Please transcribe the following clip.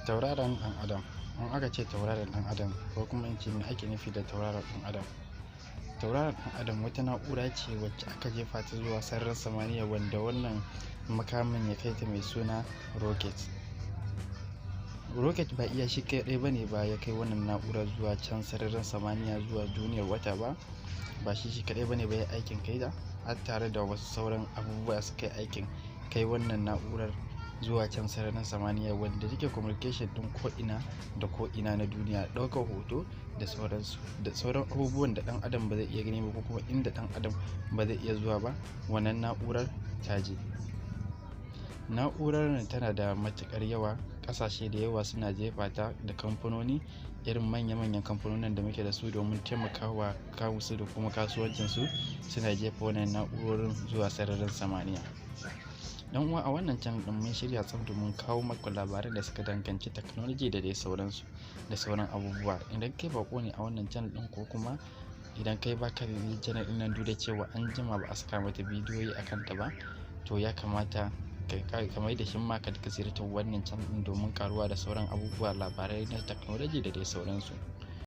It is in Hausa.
Tauraron ɗan adam. In aka ce tauraron ɗan adam, ko kuma in ce me ake nufi da tauraron ɗan adam? Tauraron ɗan adam wata na'ura ce wacce aka jefa ta zuwa sararin samaniya, wanda wannan makamin ya kai ta, mai suna rocket. Rocket ba iya shi kaɗai ba ne ba ya kai wannan na'ura zuwa can sararin samaniya, zuwa duniyar wata ba shi kaɗai ba ne ba ya aikin kai da, har tare da wasu sauran abubuwa suka yi aikin kai wannan na'urar zuwa can sararin samaniya, wanda take communication ɗin ko'ina da ko'ina na duniya, ɗaukar hoto da sauransu, da sauran abubuwan da ɗan adam ba zai iya gani ba, ko kuma inda ɗan adam ba zai iya zuwa ba, wannan na'urar ta je. Na'urar nan tana da matuƙar yawa, ƙasashe da yawa suna jefa ta, da kamfanoni irin manya-manyan kamfanonin da muke da su domin taimakawa kawunsu da kuma kasuwancinsu, suna jefa wannan na'urorin zuwa sararin samaniya. Dan uwa, a wannan channel din mun shirya tsaf domin kawo maka labarai da suka danganci technology da dai sauransu, da sauran abubuwa. Idan kai bako ne a wannan channel din, ko kuma idan kai baka da channel din nan, duk da cewa an jima ba a saka mata bidiyoyi akan ta ba, to ya kamata ka mai da himma ka ziyarci wannan channel din domin karuwa da sauran abubuwa, labarai na technology da dai sauransu.